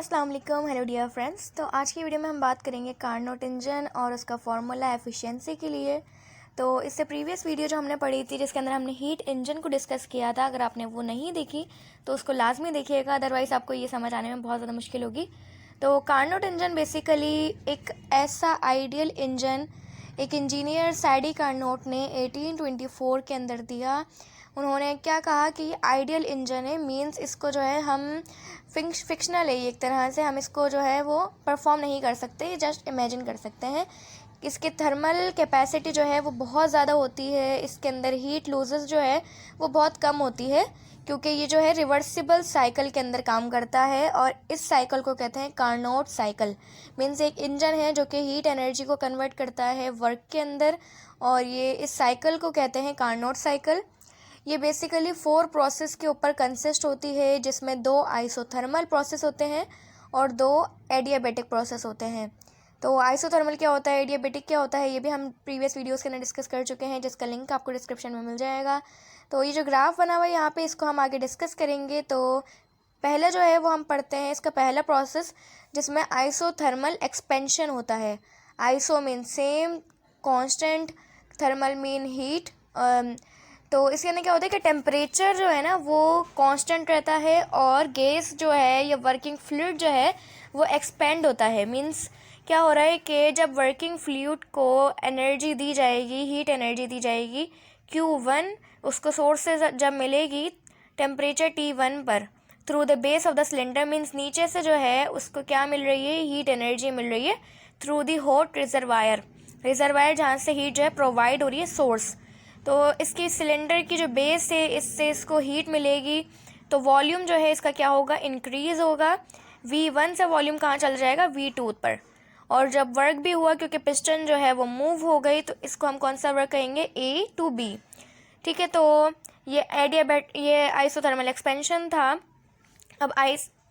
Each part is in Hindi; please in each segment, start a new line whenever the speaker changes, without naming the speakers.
अस्सलाम वालेकुम, हेलो डियर फ्रेंड्स। तो आज की वीडियो में हम बात करेंगे कार्नोट इंजन और उसका फार्मूला एफिशिएंसी के लिए। तो इससे प्रीवियस वीडियो जो हमने पढ़ी थी जिसके अंदर हमने हीट इंजन को डिस्कस किया था, अगर आपने वो नहीं देखी तो उसको लाजमी देखिएगा, अदरवाइज़ आपको ये समझ आने में बहुत ज़्यादा मुश्किल होगी। तो कार्नोट इंजन बेसिकली एक ऐसा आइडियल इंजन एक इंजीनियर सैडी कार्नोट ने 1824 के अंदर दिया। उन्होंने क्या कहा कि ये आइडियल इंजन है, मींस इसको जो है हम फिक्शनल है, एक तरह से हम इसको जो है वो परफॉर्म नहीं कर सकते, ये जस्ट इमेजिन कर सकते हैं। इसकी थर्मल कैपेसिटी जो है वो बहुत ज़्यादा होती है, इसके अंदर हीट लूजेस जो है वो बहुत कम होती है, क्योंकि ये जो है रिवर्सिबल साइकिल के अंदर काम करता है और इस साइकिल को कहते हैं कार्नोट साइकिल। मीन्स एक इंजन है जो कि हीट एनर्जी को कन्वर्ट करता है वर्क के अंदर, और ये इस साइकिल को कहते हैं कार्नोट साइकिल। ये बेसिकली 4 प्रोसेस के ऊपर कंसिस्ट होती है, जिसमें 2 आइसोथर्मल प्रोसेस होते हैं और 2 एडियाबेटिक प्रोसेस होते हैं। तो आइसोथर्मल क्या होता है, एडियाबेटिक क्या होता है, ये भी हम प्रीवियस वीडियोस के अंदर डिस्कस कर चुके हैं, जिसका लिंक आपको डिस्क्रिप्शन में मिल जाएगा। तो ये जो ग्राफ बना हुआ है यहाँ पे, इसको हम आगे डिस्कस करेंगे। तो पहला जो है वो हम पढ़ते हैं इसका पहला प्रोसेस, जिसमें आइसोथर्मल एक्सपेंशन होता है। Iso mean same, constant, thermal mean heat. तो इसके अंदर क्या होता है कि टेम्परेचर जो है ना वो कांस्टेंट रहता है और गैस जो है या वर्किंग फ्लूइड जो है वो एक्सपेंड होता है। मींस क्या हो रहा है कि जब वर्किंग फ्लूइड को एनर्जी दी जाएगी, हीट एनर्जी दी जाएगी Q1, उसको सोर्स से जब मिलेगी टेम्परेचर T1 पर through the base of the cylinder, means नीचे से जो है उसको क्या मिल रही है, हीट एनर्जी मिल रही है थ्रू दी हॉट रिजर्वायर जहाँ से हीट जो है प्रोवाइड हो रही है सोर्स। तो इसकी सिलेंडर की जो बेस है इससे इसको हीट मिलेगी, तो वॉल्यूम जो है इसका क्या होगा, इंक्रीज़ होगा। V1 से वॉल्यूम कहाँ चल जाएगा, V2 पर। और जब वर्क भी हुआ, क्योंकि पिस्टन जो है वो मूव हो गई, तो इसको हम कौन सा वर्क कहेंगे, A to B। ठीक है, तो ये आइसोथर्मल एक्सपेंशन था।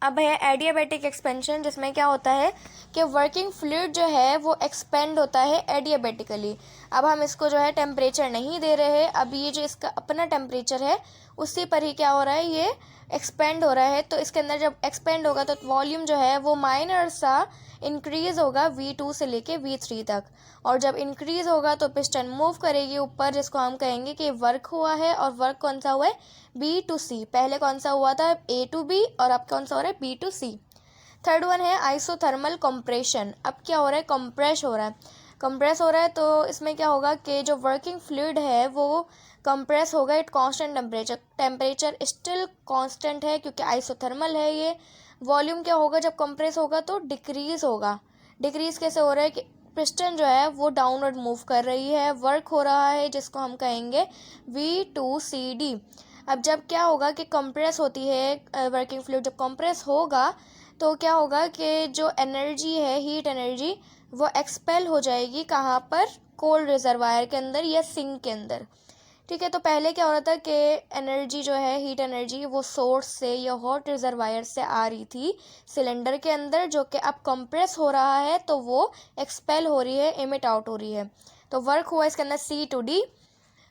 अब है एडियाबेटिक एक्सपेंशन, जिसमें क्या होता है कि वर्किंग फ्लूइड जो है वो एक्सपेंड होता है एडियाबेटिकली। अब हम इसको जो है टेम्परेचर नहीं दे रहे हैं, अब ये जो इसका अपना टेम्परेचर है उसी पर ही क्या हो रहा है, ये एक्सपेंड हो रहा है। तो इसके अंदर जब एक्सपेंड होगा तो वॉल्यूम जो है वो माइनर सा इंक्रीज़ होगा V2 से लेके V3 तक, और जब इंक्रीज़ होगा तो पिस्टन मूव करेगी ऊपर, जिसको हम कहेंगे कि वर्क हुआ है। और वर्क कौन सा हुआ है, B to C। पहले कौन सा हुआ था, A to B, और अब कौन सा हो रहा है, B to C। Third one है आइसोथर्मल कंप्रेशन। अब क्या हो रहा है, कंप्रेस हो रहा है। तो इसमें क्या होगा कि जो वर्किंग फ्लूइड है वो कंप्रेस होगा at constant temperature still constant है, क्योंकि आइसोथर्मल है ये। वॉल्यूम क्या होगा, जब कंप्रेस होगा तो डिक्रीज़ होगा। डिक्रीज़ कैसे हो रहा है कि पिस्टन जो है वो डाउनवर्ड मूव कर रही है, वर्क हो रहा है, जिसको हम कहेंगे V2CD। अब जब क्या होगा कि कंप्रेस होती है वर्किंग फ्लूइड, जब कंप्रेस होगा तो क्या होगा कि जो एनर्जी है, हीट एनर्जी, वो एक्सपेल हो जाएगी कहाँ पर, कोल्ड रिजर्वायर के अंदर या सिंक के अंदर। ठीक है, तो पहले क्या हो रहा था कि एनर्जी जो है, हीट एनर्जी, वो सोर्स से या हॉट रिजर्वायर से आ रही थी सिलेंडर के अंदर, जो कि अब कंप्रेस हो रहा है तो वो एक्सपेल हो रही है, एमिट आउट हो रही है। तो वर्क हुआ इसके अंदर C to D।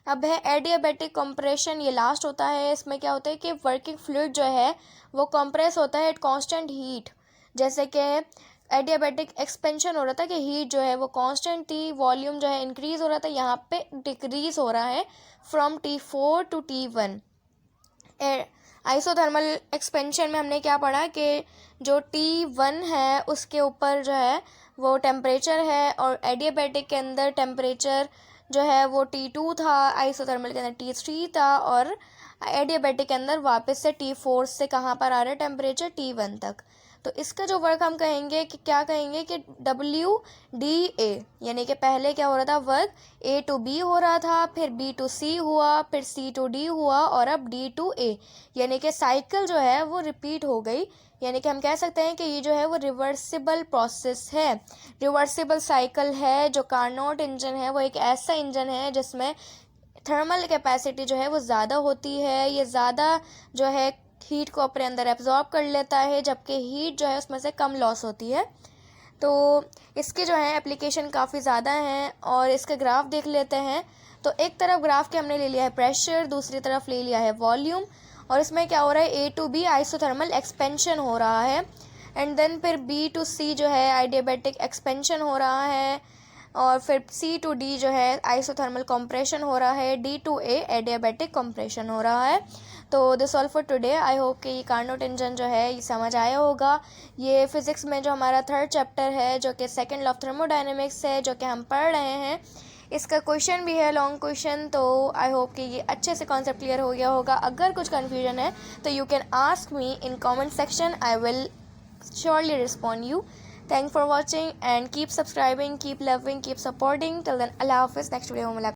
अब है एडियाबेटिक कंप्रेशन, ये लास्ट होता है। इसमें क्या होता है कि वर्किंग फ्लूइड जो है वो कंप्रेस होता है एट कांस्टेंट हीट। जैसे कि एडियाबेटिक एक्सपेंशन हो रहा था कि हीट जो है वो कांस्टेंट थी, वॉल्यूम जो है इंक्रीज हो रहा था, यहाँ पे डिक्रीज हो रहा है from T4 to T1। Isothermal expansion में हमने क्या पढ़ा कि जो T1 है उसके ऊपर जो है वो टेम्परेचर है, और एडियाबेटिक के अंदर टेम्परेचर जो है वो T2 था, आइसोथर्मल के अंदर T3 था, और एडियाबेटिक के अंदर वापस से T4 से कहाँ पर आ रहा है टेम्परेचर, T1 तक। तो इसका जो वर्क हम कहेंगे कि क्या कहेंगे कि WDA, यानी कि पहले क्या हो रहा था, वर्क A to B हो रहा था, फिर B to C हुआ, फिर C to D हुआ, और अब D to A, यानी कि साइकिल जो है वो रिपीट हो गई। यानी कि हम कह सकते हैं कि ये जो है वो रिवर्सिबल प्रोसेस है, रिवर्सिबल साइकिल है। जो कार्नोट इंजन है वो एक ऐसा इंजन है जिसमें थर्मल कैपेसिटी जो है वो ज़्यादा होती है, ये ज़्यादा जो है हीट को अपने अंदर एब्जॉर्ब कर लेता है, जबकि हीट जो है उसमें से कम लॉस होती है। तो इसके जो है एप्लीकेशन काफ़ी ज़्यादा हैं, और इसके ग्राफ देख लेते हैं। तो एक तरफ ग्राफ के हमने ले लिया है प्रेशर, दूसरी तरफ ले लिया है वॉल्यूम, और इसमें क्या हो रहा है, A to B isothermal expansion हो रहा है। एंड देन फिर B to C जो है आइडियाबैटिक एक्सपेंशन हो रहा है, और फिर C to D जो है आइसोथर्मल कंप्रेशन हो रहा है, D to A adiabatic compression हो रहा है। तो this all for today. I hope कि ये कार्नोट इंजन जो है ये समझ आया होगा। ये फिज़िक्स में जो हमारा थर्ड चैप्टर है, जो कि सेकंड लॉ ऑफ थर्मोडायनेमिक्स है, जो कि हम पढ़ रहे हैं, इसका क्वेश्चन भी है लॉन्ग क्वेश्चन। तो आई होप कि ये अच्छे से कॉन्सेप्ट क्लियर हो गया होगा। अगर कुछ कन्फ्यूजन है तो you can ask me in comment section, I will surely respond you. Thanks for watching and keep subscribing, keep loving, keep supporting. Till then, Allah Hafiz. Next video में